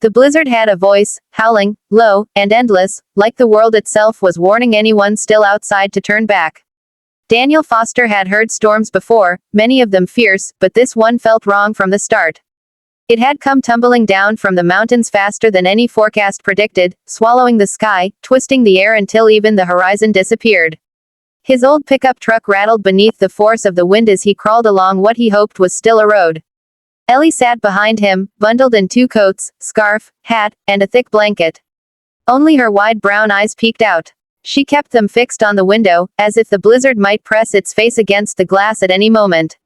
The blizzard had a voice, howling, low, and endless, like the world itself was warning anyone still outside to turn back. Daniel Foster had heard storms before, many of them fierce, but this one felt wrong from the start. It had come tumbling down from the mountains faster than any forecast predicted, swallowing the sky, twisting the air until even the horizon disappeared. His old pickup truck rattled beneath the force of the wind as he crawled along what he hoped was still a road. Ellie sat behind him, bundled in 2 coats, scarf, hat, and a thick blanket. Only her wide brown eyes peeked out. She kept them fixed on the window, as if the blizzard might press its face against the glass at any moment.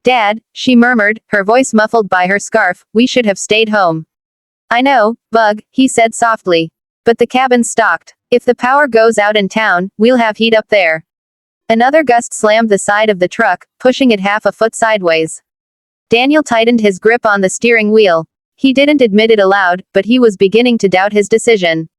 "Dad," she murmured, her voice muffled by her scarf, "we should have stayed home." "I know, Bug," he said softly. "But the cabin's stocked. If the power goes out in town, we'll have heat up there." Another gust slammed the side of the truck, pushing it half a foot sideways. Daniel tightened his grip on the steering wheel. He didn't admit it aloud, but he was beginning to doubt his decision.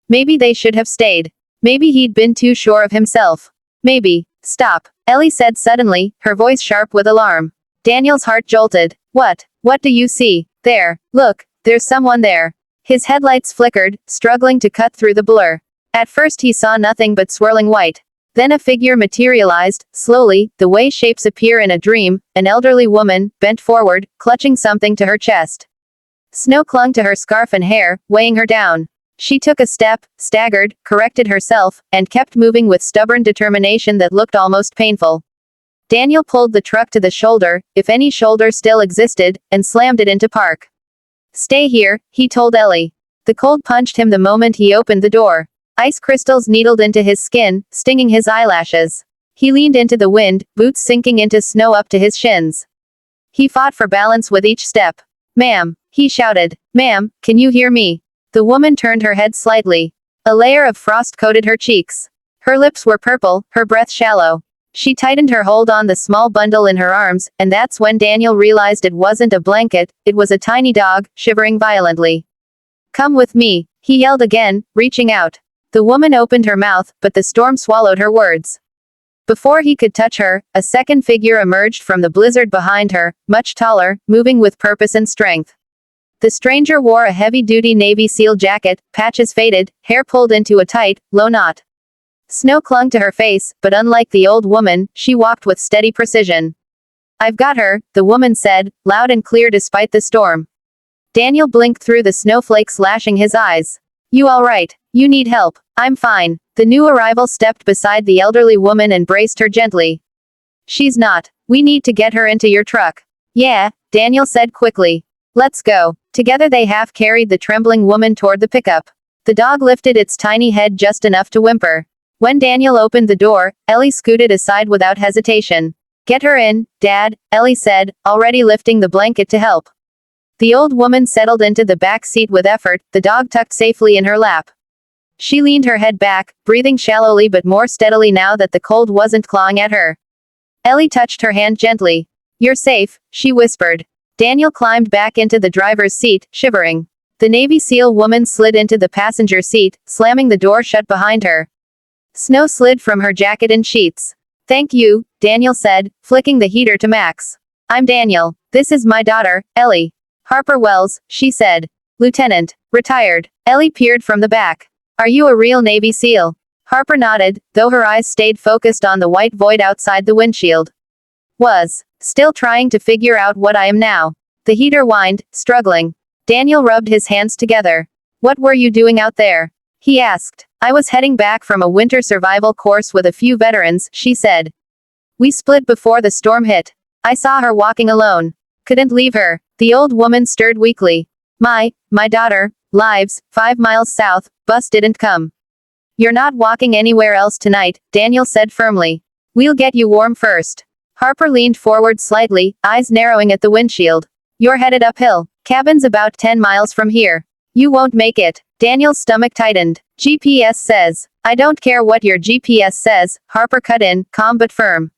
Maybe they should have stayed. Maybe he'd been too sure of himself. Maybe. "Stop," Ellie said suddenly, her voice sharp with alarm. Daniel's heart jolted. "What? What do you see? There. Look, there's someone there." His headlights flickered, struggling to cut through the blur. At first he saw nothing but swirling white. Then a figure materialized, slowly, the way shapes appear in a dream, an elderly woman, bent forward, clutching something to her chest. Snow clung to her scarf and hair, weighing her down. She took a step, staggered, corrected herself, and kept moving with stubborn determination that looked almost painful. Daniel pulled the truck to the shoulder, if any shoulder still existed, and slammed it into park. "Stay here," he told Ellie. The cold punched him the moment he opened the door. Ice crystals needled into his skin, stinging his eyelashes. He leaned into the wind, boots sinking into snow up to his shins. He fought for balance with each step. "Ma'am," he shouted. "Ma'am, can you hear me?" The woman turned her head slightly. A layer of frost coated her cheeks. Her lips were purple, her breath shallow. She tightened her hold on the small bundle in her arms, and that's when Daniel realized it wasn't a blanket, it was a tiny dog, shivering violently. "Come with me," he yelled again, reaching out. The woman opened her mouth, but the storm swallowed her words. Before he could touch her, a second figure emerged from the blizzard behind her, much taller, moving with purpose and strength. The stranger wore a heavy-duty Navy SEAL jacket, patches faded, hair pulled into a tight, low knot. Snow clung to her face, but unlike the old woman, she walked with steady precision. "I've got her," the woman said, loud and clear despite the storm. Daniel blinked through the snowflakes lashing his eyes. "You all right? You need help?" "I'm fine." The new arrival stepped beside the elderly woman and braced her gently. "She's not. We need to get her into your truck." "Yeah," Daniel said quickly. "Let's go." Together they half carried the trembling woman toward the pickup. The dog lifted its tiny head just enough to whimper. When Daniel opened the door, Ellie scooted aside without hesitation. "Get her in, Dad," Ellie said, already lifting the blanket to help. The old woman settled into the back seat with effort, the dog tucked safely in her lap. She leaned her head back, breathing shallowly but more steadily now that the cold wasn't clawing at her. Ellie touched her hand gently. "You're safe," she whispered. Daniel climbed back into the driver's seat, shivering. The Navy SEAL woman slid into the passenger seat, slamming the door shut behind her. Snow slid from her jacket in sheets. "Thank you," Daniel said, flicking the heater to max. "I'm Daniel. This is my daughter, Ellie." "Harper Wells," she said. "Lieutenant. Retired." Ellie peered from the back. "Are you a real Navy SEAL?" Harper nodded, though her eyes stayed focused on the white void outside the windshield. "Was. Still trying to figure out what I am now." The heater whined, struggling. Daniel rubbed his hands together. "What were you doing out there?" he asked. "I was heading back from a winter survival course with a few veterans," she said. "We split before the storm hit. I saw her walking alone. Couldn't leave her." The old woman stirred weakly. My daughter, lives, 5 miles south, bus didn't come." "You're not walking anywhere else tonight," Daniel said firmly. "We'll get you warm first." Harper leaned forward slightly, eyes narrowing at the windshield. "You're headed uphill. Cabin's about 10 miles from here. You won't make it." Daniel's stomach tightened. "GPS says." "I don't care what your GPS says," Harper cut in, calm but firm.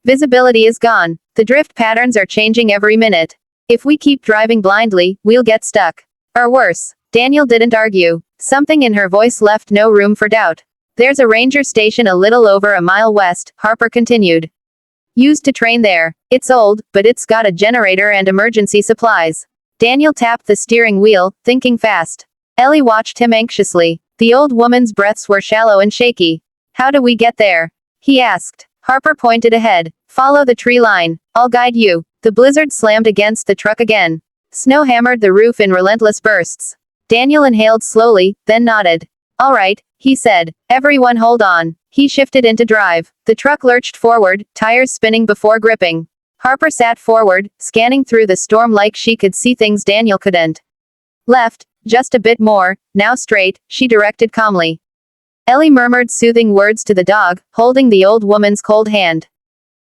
"Visibility is gone. The drift patterns are changing every minute. If we keep driving blindly, we'll get stuck. Or worse." Daniel didn't argue. Something in her voice left no room for doubt. "There's a ranger station a little over a mile west," Harper continued. "Used to train there. It's old, but it's got a generator and emergency supplies. Daniel tapped the steering wheel, thinking fast. Ellie watched him anxiously. The old woman's breaths were shallow and shaky. How do we get there? He asked. Harper pointed ahead. Follow the tree line. I'll guide you. The blizzard slammed against the truck again. Snow hammered the roof in relentless bursts. Daniel inhaled slowly, then nodded. All right, he said. Everyone hold on. He shifted into drive. The truck lurched forward, tires spinning before gripping. Harper sat forward, scanning through the storm like she could see things Daniel couldn't. Left, just a bit more, now straight, she directed calmly. Ellie murmured soothing words to the dog, holding the old woman's cold hand.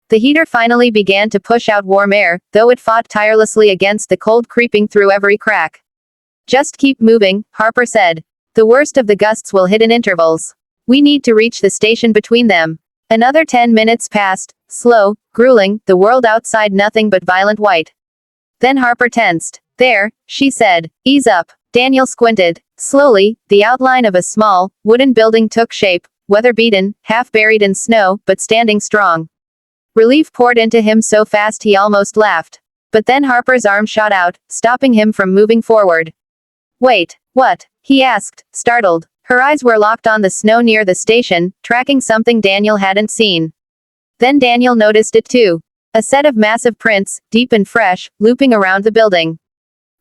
The heater finally began to push out warm air, though it fought tirelessly against the cold creeping through every crack. Just keep moving, Harper said. The worst of the gusts will hit in intervals. We need to reach the station between them. Another 10 minutes passed, slow, grueling, the world outside nothing but violent white. Then Harper tensed. There, she said. Ease up. Daniel squinted. Slowly, the outline of a small, wooden building took shape, weather-beaten, half buried in snow, but standing strong. Relief poured into him so fast he almost laughed. But then Harper's arm shot out, stopping him from moving forward. Wait, what? He asked, startled. Her eyes were locked on the snow near the station, tracking something Daniel hadn't seen. Then Daniel noticed it too. A set of massive prints, deep and fresh, looping around the building.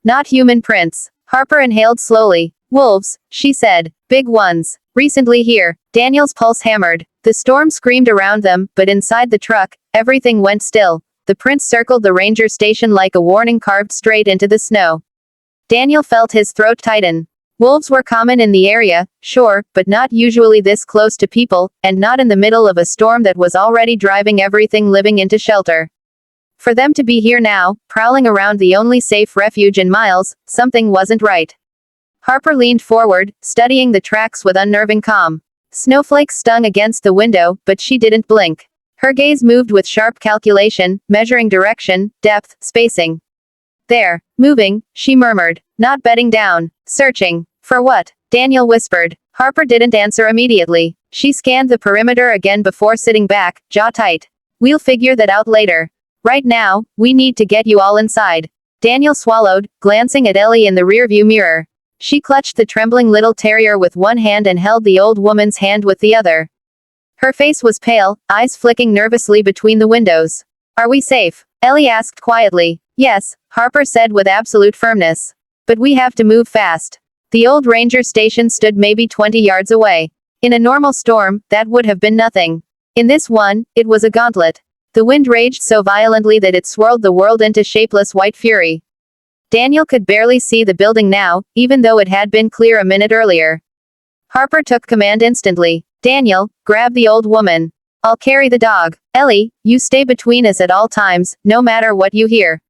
Not human prints. Harper inhaled slowly. Wolves, she said. Big ones. Recently here. Daniel's pulse hammered. The storm screamed around them, but inside the truck, everything went still. The prints circled the ranger station like a warning carved straight into the snow. Daniel felt his throat tighten. Wolves were common in the area, sure, but not usually this close to people, and not in the middle of a storm that was already driving everything living into shelter. For them to be here now, prowling around the only safe refuge in miles, something wasn't right. Harper leaned forward, studying the tracks with unnerving calm. Snowflakes stung against the window, but she didn't blink. Her gaze moved with sharp calculation, measuring direction, depth, spacing. There. Moving, she murmured. Not bedding down. Searching. For what? Daniel whispered. Harper didn't answer immediately. She scanned the perimeter again before sitting back, jaw tight. We'll figure that out later. Right now, we need to get you all inside. Daniel swallowed, glancing at Ellie in the rearview mirror. She clutched the trembling little terrier with one hand and held the old woman's hand with the other. Her face was pale, eyes flicking nervously between the windows. Are we safe? Ellie asked quietly. Yes, Harper said with absolute firmness. But we have to move fast. The old ranger station stood maybe 20 yards away. In a normal storm, that would have been nothing. In this one, it was a gauntlet. The wind raged so violently that it swirled the world into shapeless white fury. Daniel could barely see the building now, even though it had been clear a minute earlier. Harper took command instantly. Daniel, grab the old woman. I'll carry the dog. Ellie, you stay between us at all times, no matter what you hear.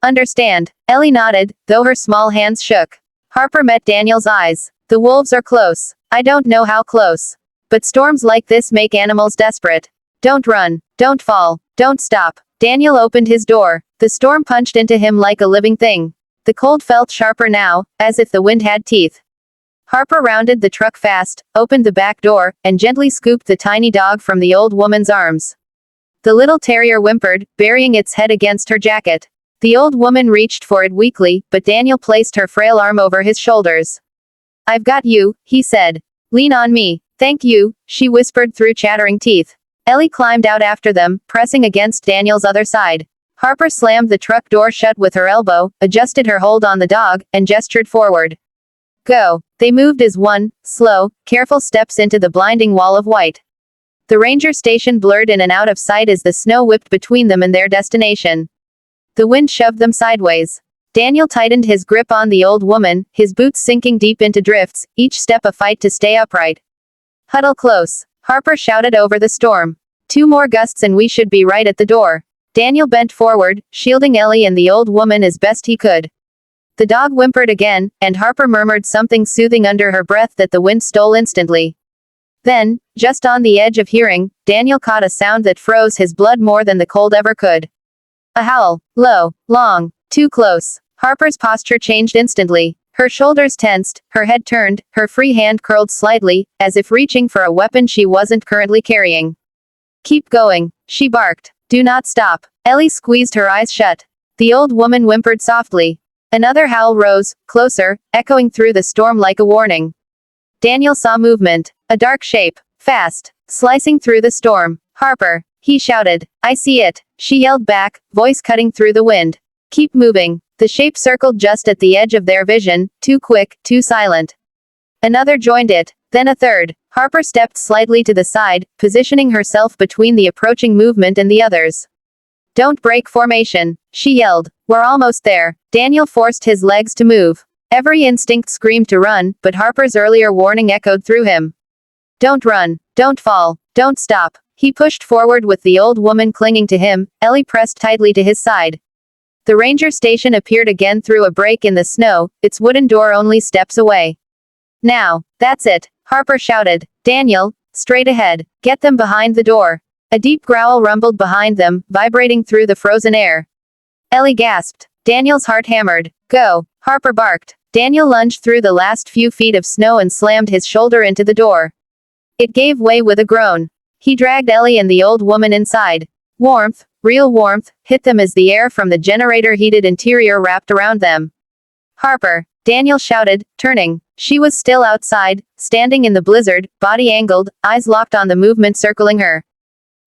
Understand. Ellie nodded, though her small hands shook. Harper met Daniel's eyes. The wolves are close. I don't know how close. But storms like this make animals desperate. Don't run. Don't fall. Don't stop. Daniel opened his door. The storm punched into him like a living thing. The cold felt sharper now, as if the wind had teeth. Harper rounded the truck fast, opened the back door, and gently scooped the tiny dog from the old woman's arms. The little terrier whimpered, burying its head against her jacket. The old woman reached for it weakly, but Daniel placed her frail arm over his shoulders. I've got you, he said. Lean on me. Thank you, she whispered through chattering teeth. Ellie climbed out after them, pressing against Daniel's other side. Harper slammed the truck door shut with her elbow, adjusted her hold on the dog, and gestured forward. Go. They moved as one, slow, careful steps into the blinding wall of white. The ranger station blurred in and out of sight as the snow whipped between them and their destination. The wind shoved them sideways. Daniel tightened his grip on the old woman, his boots sinking deep into drifts, each step a fight to stay upright. Huddle close. Harper shouted over the storm. 2 more gusts and we should be right at the door. Daniel bent forward, shielding Ellie and the old woman as best he could. The dog whimpered again, and Harper murmured something soothing under her breath that the wind stole instantly. Then, just on the edge of hearing, Daniel caught a sound that froze his blood more than the cold ever could. A howl. Low. Long. Too close. Harper's posture changed instantly. Her shoulders tensed, her head turned, her free hand curled slightly, as if reaching for a weapon she wasn't currently carrying. Keep going, she barked. Do not stop. Ellie squeezed her eyes shut. The old woman whimpered softly. Another howl rose, closer, echoing through the storm like a warning. Daniel saw movement. A dark shape. Fast. Slicing through the storm. Harper. He shouted. I see it. She yelled back, voice cutting through the wind. Keep moving. The shape circled just at the edge of their vision, too quick, too silent. Another joined it. Then a third. Harper stepped slightly to the side, positioning herself between the approaching movement and the others. Don't break formation, she yelled. We're almost there. Daniel forced his legs to move. Every instinct screamed to run, but Harper's earlier warning echoed through him. Don't run. Don't fall. Don't stop. He pushed forward with the old woman clinging to him, Ellie pressed tightly to his side. The ranger station appeared again through a break in the snow, its wooden door only steps away. Now, that's it, Harper shouted. Daniel, straight ahead. Get them behind the door. A deep growl rumbled behind them, vibrating through the frozen air. Ellie gasped. Daniel's heart hammered. Go, Harper barked. Daniel lunged through the last few feet of snow and slammed his shoulder into the door. It gave way with a groan. He dragged Ellie and the old woman inside. Warmth, real warmth, hit them as the air from the generator-heated interior wrapped around them. Harper, Daniel shouted, turning. She was still outside, standing in the blizzard, body angled, eyes locked on the movement circling her.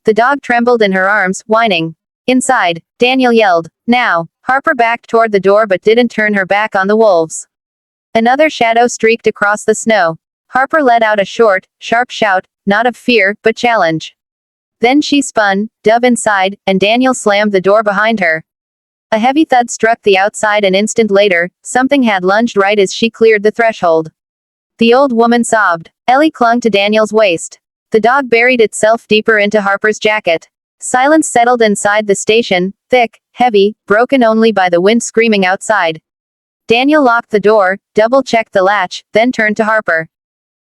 The dog trembled in her arms, whining. Inside, Daniel yelled. Now, Harper backed toward the door but didn't turn her back on the wolves. Another shadow streaked across the snow. Harper let out a short, sharp shout, not of fear, but challenge. Then she spun, dove inside, and Daniel slammed the door behind her. A heavy thud struck the outside an instant later, something had lunged right as she cleared the threshold. The old woman sobbed. Ellie clung to Daniel's waist. The dog buried itself deeper into Harper's jacket. Silence settled inside the station, thick, heavy, broken only by the wind screaming outside. Daniel locked the door, double-checked the latch, then turned to Harper.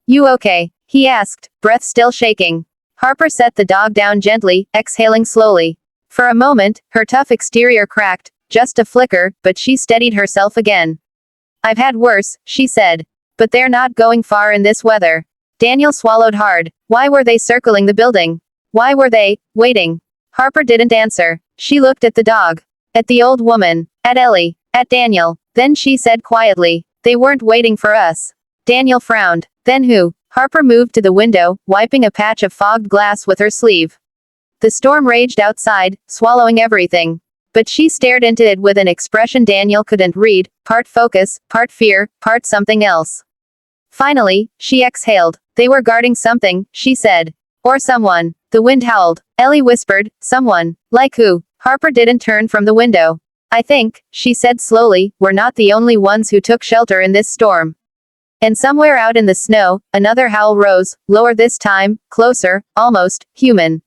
You okay? He asked, breath still shaking. Harper set the dog down gently, exhaling slowly. For a moment, her tough exterior cracked, just a flicker, but she steadied herself again. I've had worse, she said. But they're not going far in this weather. Daniel swallowed hard. Why were they circling the building? Why were they waiting? Harper didn't answer. She looked at the dog. At the old woman. At Ellie. At Daniel. Then she said quietly, they weren't waiting for us. Daniel frowned. Then who? Harper moved to the window, wiping a patch of fogged glass with her sleeve. The storm raged outside, swallowing everything. But she stared into it with an expression Daniel couldn't read, part focus, part fear, part something else. Finally, she exhaled. They were guarding something, she said. Or someone. The wind howled. Ellie whispered, someone. Like who? Harper didn't turn from the window. I think, she said slowly, we're not the only ones who took shelter in this storm. And somewhere out in the snow, another howl rose, lower this time, closer, almost human.